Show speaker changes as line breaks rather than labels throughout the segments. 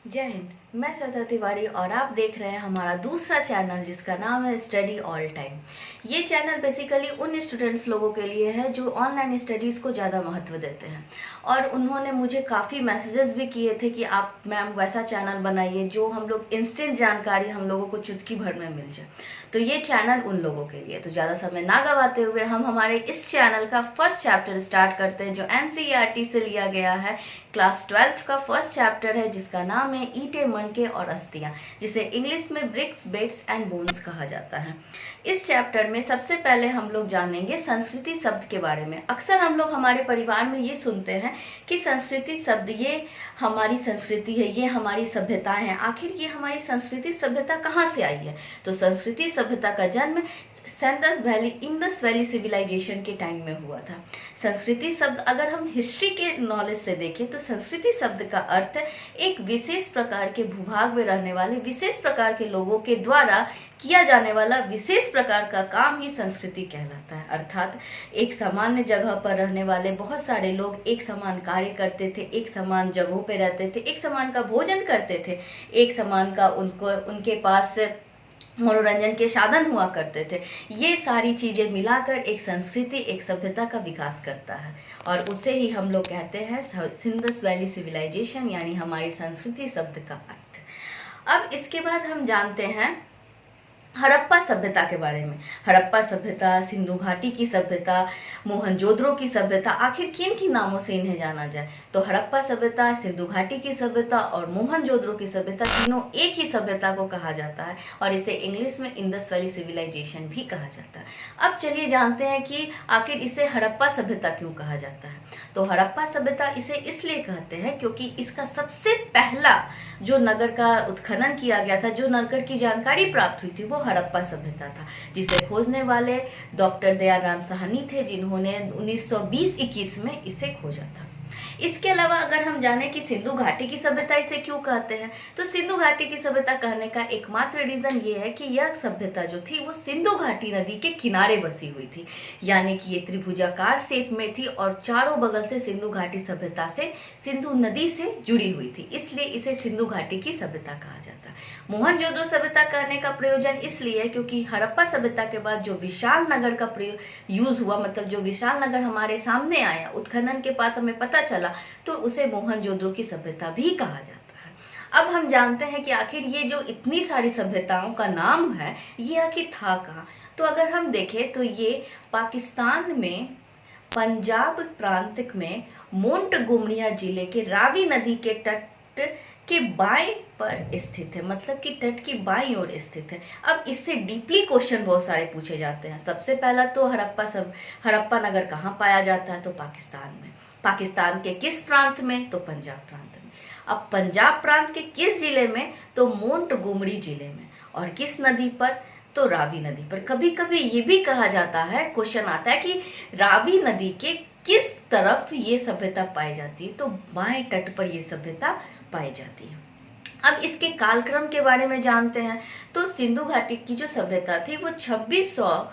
जय हिंद। मैं श्वेता तिवारी और आप देख रहे हैं हमारा दूसरा चैनल जिसका नाम है स्टडी ऑल टाइम। ये चैनल बेसिकली उन स्टूडेंट्स लोगों के लिए है जो ऑनलाइन स्टडीज़ को ज़्यादा महत्व देते हैं, और उन्होंने मुझे काफ़ी मैसेजेस भी किए थे कि आप मैम वैसा चैनल बनाइए जो हम लोग इंस्टेंट जानकारी हम लोगों को चुटकी भर में मिल जाए। तो ये चैनल उन लोगों के लिए। तो ज़्यादा समय ना गवाते हुए हम हमारे इस चैनल का फर्स्ट चैप्टर स्टार्ट करते हैं जो एनसीईआरटी से लिया गया है। क्लास 12th का फर्स्ट चैप्टर है जिसका नाम है ईंटें, मनके और अस्थियां, जिसे इंग्लिश में ब्रिक्स, बेट्स एंड बोन्स कहा जाता है। इस चैप्टर में सबसे पहले हम लोग जानेंगे संस्कृति शब्द के बारे में। अक्सर हम लोग हमारे परिवार में ये सुनते हैं कि संस्कृति शब्द ये हमारी संस्कृति है, ये हमारी सभ्यताएं हैं। आखिर ये हमारी संस्कृति सभ्यता कहाँ से आई है? तो संस्कृति सभ्यता का जन्म इंडस वैली सिविलाइजेशन के टाइम में हुआ था। संस्कृति शब्द अगर हम हिस्ट्री के नॉलेज से देखें तो संस्कृति शब्द का अर्थ एक विशेष प्रकार के भूभाग में रहने वाले विशेष प्रकार के लोगों के द्वारा किया जाने वाला विशेष प्रकार का काम ही संस्कृति कहलाता है। अर्थात एक सामान्य जगह पर रहने वाले बहुत सारे लोग एक समान कार्य करते थे, एक समान जगहों पर रहते थे, एक समान का भोजन करते थे, एक समान का उनके पास मनोरंजन के साधन हुआ करते थे। ये सारी चीज़ें मिलाकर एक संस्कृति, एक सभ्यता का विकास करता है, और उसे ही हम लोग कहते हैं इंडस वैली सिविलाइजेशन, यानी हमारी संस्कृति शब्द का अर्थ। अब इसके बाद हम जानते हैं हड़प्पा सभ्यता के बारे में। हड़प्पा सभ्यता, सिंधु घाटी की सभ्यता, मोहनजोदड़ो की सभ्यता, आखिर किन किन नामों से इन्हें जाना जाए? तो हड़प्पा सभ्यता, सिंधु घाटी की सभ्यता और मोहनजोदड़ो की सभ्यता तीनों एक ही सभ्यता को कहा जाता है, और इसे इंग्लिश में इंडस वैली सिविलाइजेशन भी कहा जाता है। अब चलिए जानते हैं कि आखिर इसे हड़प्पा सभ्यता क्यों कहा जाता है। तो हड़प्पा सभ्यता इसे इसलिए कहते हैं क्योंकि इसका सबसे पहला जो नगर का उत्खनन किया गया था, जो नगर की जानकारी प्राप्त हुई थी, वो हड़प्पा सभ्यता था, जिसे खोजने वाले डॉक्टर दयाराम साहनी थे, जिन्होंने 1920-21 में इसे खोजा था। इसके अलावा अगर हम जाने कि सिंधु घाटी की सभ्यता इसे क्यों कहते हैं, तो सिंधु घाटी की सभ्यता कहने का एकमात्र रीजन ये है कि यह सभ्यता जो थी वो सिंधु घाटी नदी के किनारे बसी हुई थी, यानी कि ये त्रिभुजाकार शेप में थी और चारों बगल से सिंधु घाटी सभ्यता से सिंधु नदी से जुड़ी हुई थी, इसलिए इसे सिंधु घाटी की सभ्यता कहा जाता है। मोहनजोदड़ो सभ्यता कहने का प्रयोजन इसलिए है क्योंकि हड़प्पा सभ्यता के बाद जो विशाल नगर का यूज हुआ, मतलब जो विशाल नगर हमारे सामने आया, उत्खनन के बाद हमें पता चला, तो उसे मोहनजोदड़ो की सभ्यता भी कहा जाता है। अब हम जानते हैं कि आखिर ये जो इतनी सारी सभ्यताओं का नाम है, ये आखिर था कहाँ? तो अगर हम देखें तो ये पाकिस्तान में पंजाब प्रांत में मोंटगोमरिया जिले के रावी नदी के तट के बाएं पर स्थित है, मतलब कि तट की बाईं ओर स्थित है। अब इससे डीपली क्वेश्चन बहुत सारे पूछे जाते हैं। सबसे पहला तो हड़प्पा नगर कहाँ पाया जाता है? तो पाकिस्तान में। पाकिस्तान के किस प्रांत में? तो पंजाब प्रांत में। अब पंजाब प्रांत के किस जिले में? तो मोंटगोमरी जिले में। और किस नदी पर? तो रावी नदी पर। कभी कभी ये भी कहा जाता है, क्वेश्चन आता है कि रावी नदी के किस तरफ ये सभ्यता पाई जाती है? तो बाएं तट पर ये सभ्यता पाई जाती है। अब इसके कालक्रम के बारे में जानते हैं। तो सिंधु घाटी की जो सभ्यता थी वो 2600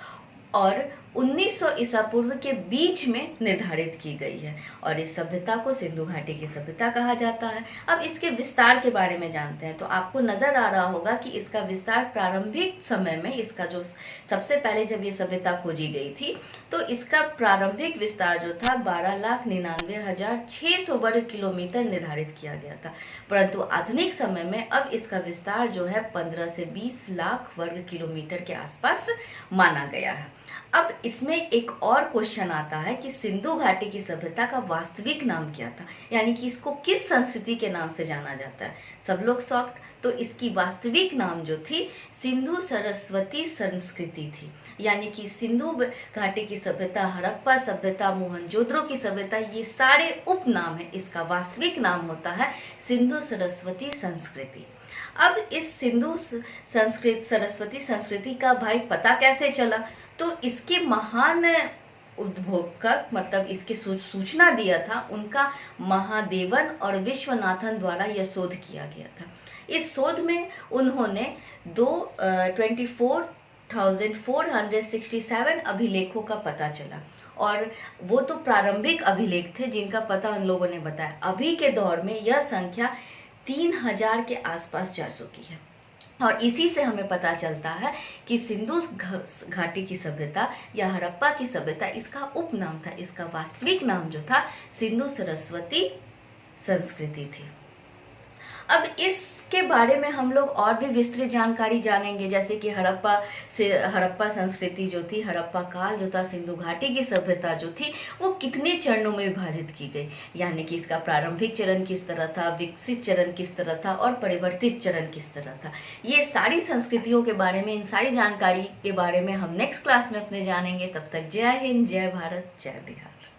और 1900 ईसा पूर्व के बीच में निर्धारित की गई है, और इस सभ्यता को सिंधु घाटी की सभ्यता कहा जाता है। अब इसके विस्तार के बारे में जानते हैं। तो आपको नजर आ रहा होगा कि इसका विस्तार प्रारंभिक समय में, इसका जो सबसे पहले जब ये सभ्यता खोजी गई थी, तो इसका प्रारंभिक विस्तार जो था 12,99,600 वर्ग किलोमीटर निर्धारित किया गया था, परंतु आधुनिक समय में अब इसका विस्तार जो है 15 से 20 लाख वर्ग किलोमीटर के आसपास माना गया है। अब इसमें एक और क्वेश्चन आता है कि सिंधु घाटी की सभ्यता का वास्तविक नाम क्या था, यानी कि इसको किस संस्कृति के नाम से जाना जाता है? सब लोग शॉक्ड। तो इसकी वास्तविक नाम जो थी सिंधु सरस्वती संस्कृति थी, यानी कि सिंधु घाटी की सभ्यता, हड़प्पा सभ्यता, मोहनजोदड़ो की सभ्यता, ये सारे उपनाम है। इसका वास्तविक नाम होता है सिंधु सरस्वती संस्कृति। अब इस सिंधु सरस्वती संस्कृति का भाई पता कैसे चला? तो इसके महान उद्भव का, मतलब इसके सूचना दिया था उनका महादेवन और विश्वनाथन द्वारा यह शोध किया गया था। इस शोध में उन्होंने 24,467 अभिलेखों का पता चला, और वो तो प्रारंभिक अभिलेख थे जिनका पता उन लोगों ने बताया। अभी के दौर में यह संख्या 3000 के आसपास जा चुकी है। और इसी से हमें पता चलता है कि सिंधु घाटी की सभ्यता या हड़प्पा की सभ्यता इसका उपनाम था, इसका वास्तविक नाम जो था सिंधु सरस्वती संस्कृति थी। अब इसके बारे में हम लोग और भी विस्तृत जानकारी जानेंगे, जैसे कि हड़प्पा संस्कृति जो थी, हड़प्पा काल जो था, सिंधु घाटी की सभ्यता जो थी वो कितने चरणों में विभाजित की गई, यानी कि इसका प्रारंभिक चरण किस तरह था, विकसित चरण किस तरह था और परिवर्तित चरण किस तरह था। ये सारी संस्कृतियों के बारे में, इन सारी जानकारी के बारे में हम नेक्स्ट क्लास में अपने जानेंगे। तब तक जय हिंद, जय भारत, जय बिहार।